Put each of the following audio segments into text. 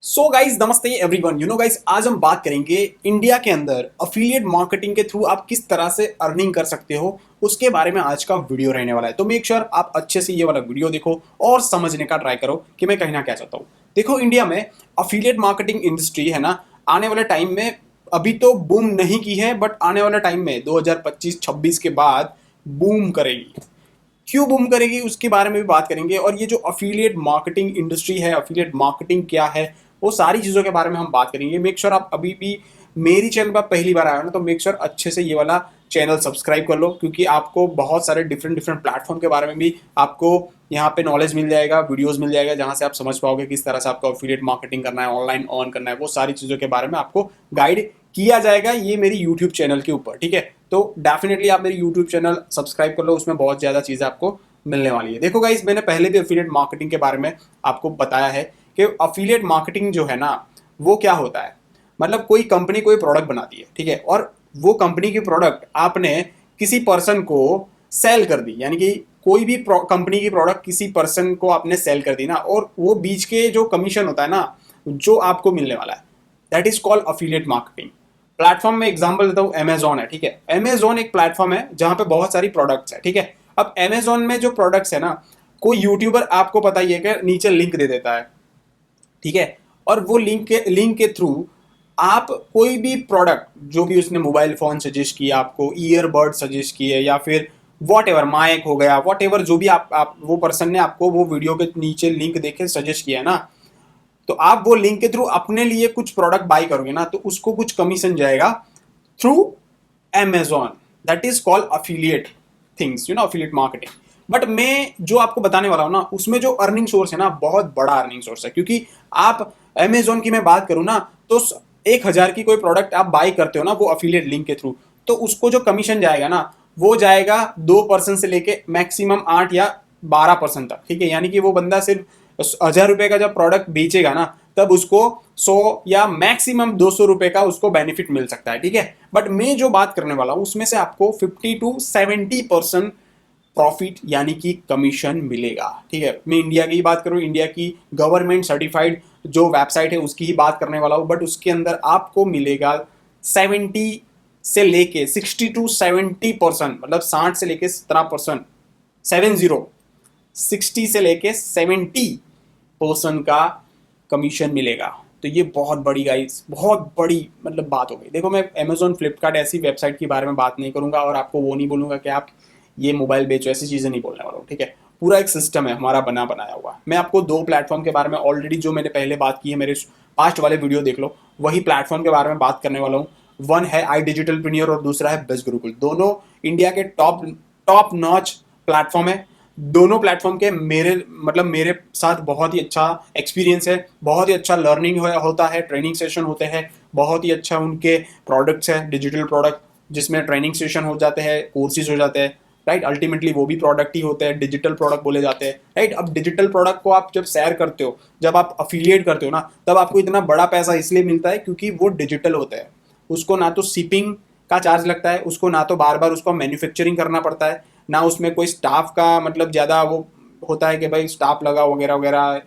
So guys नमस्ते everyone. Guys आज हम बात करेंगे इंडिया के अंदर अफिलिएट मार्केटिंग के थ्रू आप किस तरह से अर्निंग कर सकते हो, उसके बारे में आज का वीडियो रहने वाला है। तो मेक श्योर आप अच्छे से ये वाला वीडियो देखो और समझने का ट्राई करो कि मैं कहना क्या चाहता हूँ। देखो, इंडिया में अफिलिएट मार्केटिंग इंडस्ट्री है ना, आने वाले टाइम में अभी तो बूम नहीं की है, बट आने वाले टाइम में 2025-26 के बाद बूम करेगी। क्यों बूम करेगी उसके बारे में भी बात करेंगे, और ये जो अफिलिएट मार्केटिंग इंडस्ट्री है, अफिलिएट मार्केटिंग क्या है, वो सारी चीज़ों के बारे में हम बात करेंगे। मेक श्योर आप अभी भी मेरी चैनल पर पहली बार आए हो ना, तो मेक श्योर अच्छे से ये वाला चैनल सब्सक्राइब कर लो, क्योंकि आपको बहुत सारे डिफरेंट डिफरेंट प्लेटफॉर्म के बारे में भी आपको यहाँ पे नॉलेज मिल जाएगा, वीडियोस मिल जाएगा, जहाँ से आप समझ पाओगे किस तरह से आपको अफिलिएट मार्केटिंग करना है, ऑनलाइन अर्न करना है, वो सारी चीज़ों के बारे में आपको गाइड किया जाएगा ये मेरी यूट्यूब चैनल के ऊपर। ठीक है, तो डेफिनेटली आप मेरी यूट्यूब चैनल सब्सक्राइब कर लो, उसमें बहुत ज़्यादा चीज़ें आपको मिलने वाली है। देखो गाइस, मैंने पहले भी अफिलिएट मार्केटिंग के बारे में आपको बताया है कि अफिलिएट मार्केटिंग जो है ना, वो क्या होता है। मतलब कोई कंपनी कोई प्रोडक्ट बनाती है, ठीक है, और वो कंपनी की प्रोडक्ट आपने किसी पर्सन को सेल कर दी, यानी कि कोई भी कंपनी की प्रोडक्ट किसी पर्सन को आपने सेल कर दी ना, और वो बीच के जो कमीशन होता है ना, जो आपको मिलने वाला है, that is called affiliate marketing. Platform में एग्जांपल देता हूँ, अमेजॉन है। ठीक है, अमेजॉन एक प्लेटफॉर्म है जहां पे बहुत सारी प्रोडक्ट्स है। ठीक है, अब अमेजॉन में जो प्रोडक्ट्स है ना, कोई यूट्यूबर आपको पता ही है कि नीचे लिंक दे देता है। ठीक है, और वो लिंक के थ्रू आप कोई भी प्रोडक्ट, जो भी उसने मोबाइल फोन सजेस्ट किया आपको, ईयरबड सजेस्ट किए, या फिर वॉट एवर माइक हो गया, वॉट एवर जो भी आप वो पर्सन ने आपको वो वीडियो के नीचे लिंक देके सजेस्ट किया ना, तो आप वो लिंक के थ्रू अपने लिए कुछ प्रोडक्ट बाई करोगे ना, तो उसको कुछ कमीशन जाएगा through Amazon। That is called affiliate things, affiliate marketing. But मैं जो आपको बताने वाला हूं ना, उसमें जो अर्निंग सोर्स है ना, बहुत बड़ा अर्निंग सोर्स है। क्योंकि आप Amazon की मैं बात करूं ना, तो 1,000 की कोई प्रोडक्ट आप बाई करते हो ना, वो अफिलिएट लिंक के थ्रू, तो उसको जो कमीशन जाएगा ना, वो जाएगा 2% से लेके मैक्सिमम 8 या 12% तक। ठीक है, यानी कि वो बंदा सिर्फ 1,000 रुपए का जब प्रोडक्ट बेचेगा ना, तब उसको 100 या मैक्सिमम 200 रुपए का उसको बेनिफिट मिल सकता है। ठीक है, बट मैं जो बात करने वाला हूं उसमें से आपको 50 to 70% प्रॉफिट यानी कि कमीशन मिलेगा। ठीक है, मैं इंडिया की बात करूं, इंडिया की गवर्नमेंट सर्टिफाइड जो वेबसाइट है उसकी ही बात करने वाला हूं, बट उसके अंदर आपको मिलेगा 60 से लेके मतलब 60 से लेके 17%, 60 से लेके 70% का कमीशन मिलेगा। तो ये बहुत बड़ी गाइस, बहुत बड़ी मतलब बात हो गई। देखो, मैं अमेजोन फ्लिपकार्ट ऐसी वेबसाइट के बारे में बात नहीं करूंगा, और आपको वो नहीं बोलूंगा कि आप ये मोबाइल बेचो, ऐसी चीज़ें नहीं बोलने वाला हूँ। ठीक है, पूरा एक सिस्टम है हमारा बना बनाया हुआ। मैं आपको दो प्लेटफॉर्म के बारे में ऑलरेडी, जो मैंने पहले बात की है, मेरे पास्ट वाले वीडियो देख लो, वही प्लेटफॉर्म के बारे में बात करने वाला हूँ। वन है आई डिजिटल प्रीनियर और दूसरा है बिज गुरुकुल। दोनों इंडिया के टॉप टॉप नॉच प्लेटफॉर्म है। दोनों प्लेटफॉर्म के मेरे साथ बहुत ही अच्छा एक्सपीरियंस है, बहुत ही अच्छा लर्निंग होता है, ट्रेनिंग सेशन होते हैं, बहुत ही अच्छा उनके प्रोडक्ट्स है, डिजिटल प्रोडक्ट जिसमें ट्रेनिंग सेशन हो जाते हैं, कोर्सेज हो जाते हैं। राइट, अल्टीमेटली वो भी प्रोडक्ट ही होते हैं, डिजिटल प्रोडक्ट बोले जाते हैं। राइट, अब डिजिटल प्रोडक्ट को आप जब शेयर करते हो, जब आप अफिलिएट करते हो ना, तब आपको इतना बड़ा पैसा इसलिए मिलता है क्योंकि वो डिजिटल होता है। उसको ना तो शिपिंग का चार्ज लगता है, उसको ना तो बार बार उसको मैन्युफैक्चरिंग करना पड़ता है, ना उसमें कोई स्टाफ का मतलब ज़्यादा वो होता है कि भाई स्टाफ लगा वगैरह वगैरह,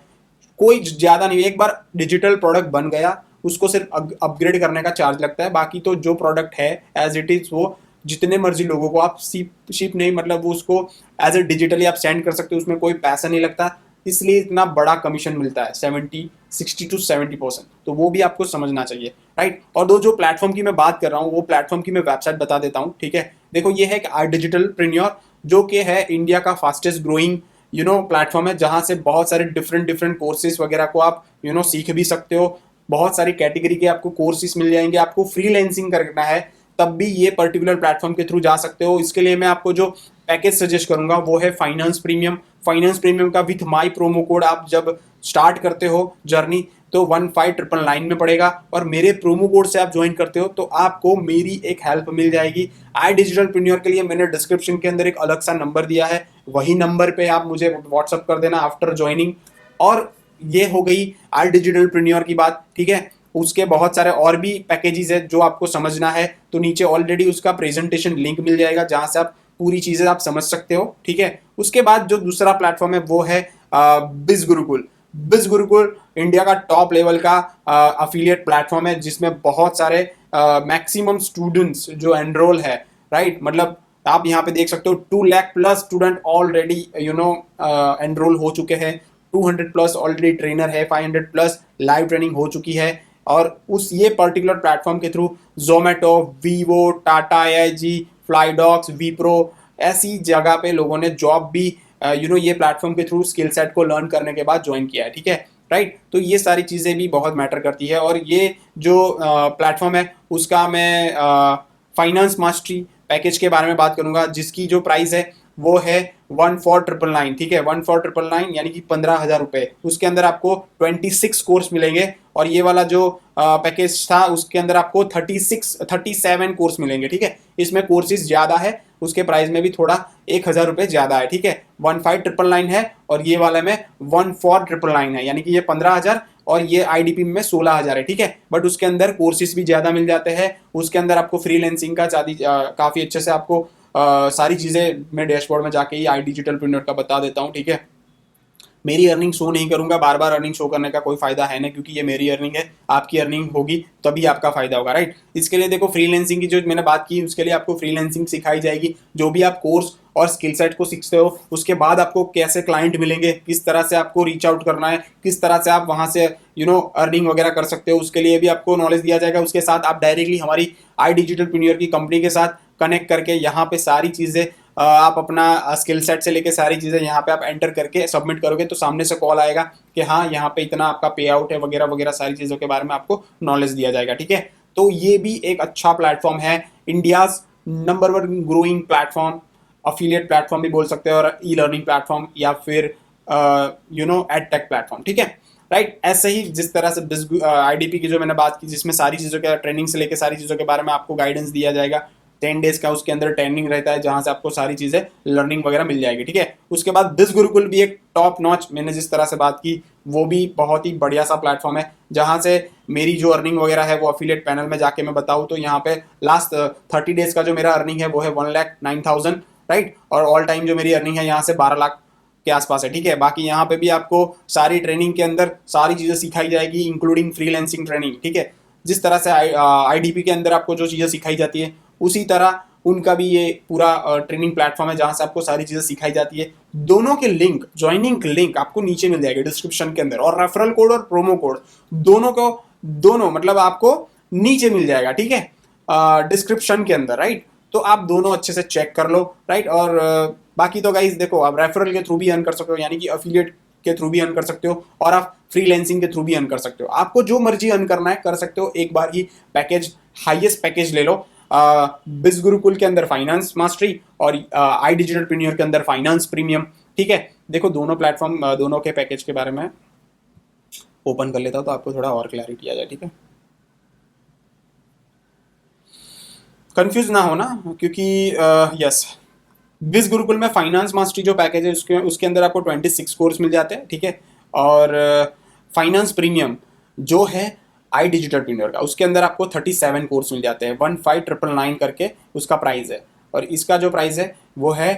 कोई ज़्यादा नहीं। एक बार डिजिटल प्रोडक्ट बन गया, उसको सिर्फ अपग्रेड करने का चार्ज लगता है। बाकी तो जो प्रोडक्ट है एज इट इज़, वो जितने मर्जी लोगों को आप शिप नहीं, मतलब वो उसको एज ए डिजिटली आप सेंड कर सकते हो, उसमें कोई पैसा नहीं लगता, इसलिए इतना बड़ा कमीशन मिलता है 60 to 70%। तो वो भी आपको समझना चाहिए। राइट, और दो जो प्लेटफॉर्म की मैं बात कर रहा हूँ, वो प्लेटफॉर्म की मैं वेबसाइट बता देता हूँ। ठीक है, देखो, ये है आई डिजिटल प्रीनियर, जो कि है इंडिया का फास्टेस्ट ग्रोइंग प्लेटफॉर्म है, जहाँ से बहुत सारे डिफरेंट डिफरेंट कोर्सेज वगैरह को आप सीख भी सकते हो। बहुत सारी कैटेगरी के आपको कोर्सेज मिल जाएंगे। आपको फ्रीलैंसिंग करना है तब भी ये पर्टिकुलर प्लेटफॉर्म के थ्रू जा सकते हो। इसके लिए मैं आपको जो पैकेज सजेस्ट करूंगा वो है फाइनेंस प्रीमियम। फाइनेंस प्रीमियम का विथ माई प्रोमो कोड आप जब स्टार्ट करते हो जर्नी, तो 1599 में पड़ेगा, और मेरे प्रोमो कोड से आप ज्वाइन करते हो तो आपको मेरी एक हेल्प मिल जाएगी। आई डिजिटल प्रीमियर के लिए मैंने डिस्क्रिप्शन के अंदर एक अलग सा नंबर दिया है, वही नंबर पे आप मुझे व्हाट्सअप कर देना आफ्टर ज्वाइनिंग। और ये हो गई आई डिजिटल प्रीमियर की बात। ठीक है, उसके बहुत सारे और भी पैकेजेस है जो आपको समझना है, तो नीचे ऑलरेडी उसका प्रेजेंटेशन लिंक मिल जाएगा, जहां से आप पूरी चीजें आप समझ सकते हो। ठीक है, उसके बाद जो दूसरा प्लेटफॉर्म है वो है बिज गुरुकुल। बिज गुरुकुल इंडिया का टॉप लेवल का अफिलिएट प्लेटफॉर्म है, जिसमें बहुत सारे मैक्सिमम स्टूडेंट्स जो एनरोल है, राइट। मतलब आप यहाँ पे देख सकते हो 2 lakh plus student already enrol हो चुके हैं, 200 प्लस ऑलरेडी ट्रेनर है, 500 प्लस लाइव ट्रेनिंग हो चुकी है। और उस ये पर्टिकुलर प्लेटफॉर्म के through Zomato, Vivo, Tata AIG, फ्लाईडॉक्स, वीप्रो ऐसी जगह पे लोगों ने जॉब भी ये प्लेटफॉर्म के थ्रू स्किल सेट को लर्न करने के बाद ज्वाइन किया है, ठीक है, राइट। तो ये सारी चीज़ें भी बहुत मैटर करती है। और ये जो प्लेटफॉर्म है उसका मैं फाइनेंस मास्टरी पैकेज के बारे में बात करूंगा, जिसकी जो प्राइस है वो है 14,999, ठीक है, 14,999 यानी कि 15,000 रुपये। उसके अंदर आपको 26 कोर्स मिलेंगे, और ये वाला जो पैकेज था उसके अंदर आपको 37 कोर्स मिलेंगे, ठीक है। इसमें कोर्सेज ज़्यादा है, उसके प्राइस में भी थोड़ा 1,000 रुपये ज़्यादा है, ठीक है। 15,999 है और ये वाला में 14,999 है, यानी कि ये 15,000 और ये IDP में 16,000 है, ठीक है। बट उसके अंदर कोर्सेज भी ज़्यादा मिल जाते हैं। उसके अंदर आपको फ्रीलैंसिंग का काफ़ी अच्छे से आपको सारी चीज़ें मैं डैशबोर्ड में जाके ही iDigitalPreneur का बता देता हूँ, ठीक है। मेरी अर्निंग शो नहीं करूंगा, बार बार अर्निंग शो करने का कोई फायदा है नहीं, क्योंकि ये मेरी अर्निंग है। आपकी अर्निंग होगी तभी आपका फायदा होगा, राइट। इसके लिए देखो, फ्रीलैंसिंग की जो मैंने बात की, उसके लिए आपको फ्रीलैंसिंग सिखाई जाएगी। जो भी आप कोर्स और स्किल सेट को सीखते हो, उसके बाद आपको कैसे क्लाइंट मिलेंगे, किस तरह से आपको रीच आउट करना है, किस तरह से आप वहां से अर्निंग वगैरह कर सकते हो, उसके लिए भी आपको नॉलेज दिया जाएगा। उसके साथ आप डायरेक्टली हमारी iDigitalPreneur की कंपनी के साथ कनेक्ट करके यहाँ पे सारी चीज़ें आप अपना स्किल सेट से लेके सारी चीज़ें यहाँ पे आप एंटर करके सबमिट करोगे, तो सामने से कॉल आएगा कि हाँ यहाँ पे इतना आपका पे आउट है वगैरह वगैरह, सारी चीज़ों के बारे में आपको नॉलेज दिया जाएगा, ठीक है। तो ये भी एक अच्छा प्लेटफॉर्म है, India's number 1 growing platform, affiliate platform भी बोल सकते हो, और ई लर्निंग प्लेटफॉर्म, या फिर एड टेक प्लेटफॉर्म, ठीक है, राइट। ऐसे ही जिस तरह से IDP की जो मैंने बात की, जिसमें सारी चीज़ों के ट्रेनिंग से लेकर सारी चीज़ों के बारे में आपको गाइडेंस दिया जाएगा। 10 डेज का उसके अंदर ट्रेनिंग रहता है, जहां से आपको सारी चीज़ें लर्निंग वगैरह मिल जाएगी, ठीक है। उसके बाद बिज गुरुकुल भी एक टॉप नॉच, मैंने जिस तरह से बात की, वो भी बहुत ही बढ़िया सा प्लेटफॉर्म है, जहां से मेरी जो अर्निंग वगैरह है वो अफिलिएट पैनल में जाके मैं बताऊँ तो यहाँ पे लास्ट 30 डेज का जो मेरा अर्निंग है वो है 1,09,000, राइट। और ऑल टाइम जो मेरी अर्निंग है यहाँ से 12 लाख के आसपास है, ठीक है। बाकी यहाँ पे भी आपको सारी ट्रेनिंग के अंदर सारी चीज़ें सिखाई जाएगी, इंक्लूडिंग फ्रीलैंसिंग ट्रेनिंग, ठीक है। जिस तरह से IDP के अंदर आपको जो चीज़ें सिखाई जाती है, उसी तरह उनका भी ये पूरा ट्रेनिंग प्लेटफॉर्म है, जहां से आपको सारी चीज़ें सिखाई जाती है। दोनों के लिंक, ज्वाइनिंग लिंक आपको नीचे मिल जाएगा डिस्क्रिप्शन के अंदर, और रेफरल कोड और प्रोमो कोड दोनों मतलब आपको नीचे मिल जाएगा, ठीक है, डिस्क्रिप्शन के अंदर, राइट। तो आप दोनों अच्छे से चेक कर लो, राइट। और बाकी तो गाइज देखो, आप रेफरल के थ्रू भी अर्न कर सकते हो, यानी कि अफिलिएट के थ्रू भी अर्न कर सकते हो, और आप फ्रीलैंसिंग के थ्रू भी अर्न कर सकते हो। आपको जो मर्जी अर्न करना है कर सकते हो। एक बार ही पैकेज, हाईएस्ट पैकेज ले लो। बिज गुरुकुल के अंदर फाइनेंस मास्टरी, और iDigitalPreneur के अंदर फाइनेंस प्रीमियम, ठीक है। देखो दोनों प्लेटफॉर्म, दोनों के पैकेज के बारे में ओपन कर लेता हूं तो आपको थोड़ा और क्लैरिटी आ जाए, ठीक है। कंफ्यूज ना हो ना, क्योंकि यस, बिज गुरुकुल में फाइनेंस मास्टरी जो पैकेज है उसके अंदर आपको 26 कोर्स मिल जाते हैं, ठीक है। और फाइनेंस प्रीमियम जो है iDigitalPreneur का, उसके अंदर आपको 37 कोर्स मिल जाते हैं, 15,999 करके उसका प्राइस है। और इसका जो प्राइस है वो है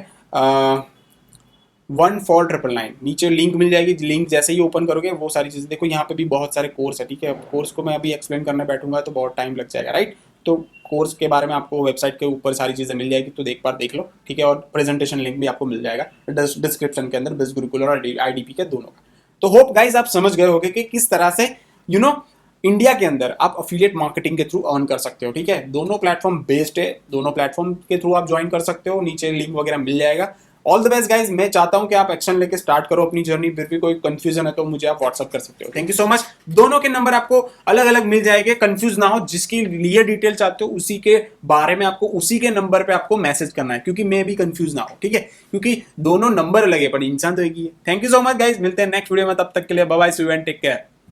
14,999। नीचे लिंक मिल जाएगी, लिंक जैसे ही ओपन करोगे वो सारी चीज़ें देखो। यहाँ पे भी बहुत सारे कोर्स है, ठीक है। कोर्स को मैं अभी एक्सप्लेन करने बैठूंगा तो बहुत टाइम लग जाएगा, राइट। तो कोर्स के बारे में आपको वेबसाइट के ऊपर सारी चीज़ें मिल जाएगी, तो एक बार देख लो, ठीक है। और प्रेजेंटेशन लिंक भी आपको मिल जाएगा डिस्क्रिप्शन के अंदर, बिज गुरुकुल और IDP के दोनों का। तो होप गाइज आप समझ गए होगे कि किस तरह से इंडिया के अंदर आप अफिलिएट मार्केटिंग के थ्रू अर्न कर सकते हो, ठीक है। दोनों प्लेटफॉर्म बेस्ड है, दोनों प्लेटफॉर्म के थ्रू आप ज्वाइन कर सकते हो, नीचे लिंक वगैरह मिल जाएगा। ऑल द बेस्ट गाइज, मैं चाहता हूं कि आप एक्शन लेके स्टार्ट करो अपनी जर्नी। फिर भी कोई कंफ्यूजन है तो मुझे आप व्हाट्सअप कर सकते हो। Thank you so much. दोनों के नंबर आपको अलग अलग मिल जाएंगे, कंफ्यूज ना हो। जिसकी लिए डिटेल चाहते हो उसी के बारे में आपको उसी के नंबर पे आपको मैसेज करना है, क्योंकि मैं भी कंफ्यूज ना हो, ठीक है। क्योंकि दोनों नंबर लगे पर इंसान तो एक ही है। Thank you so much guys, मिलते हैं नेक्स्ट वीडियो में, तब तक के लिए bye bye, see you and take care.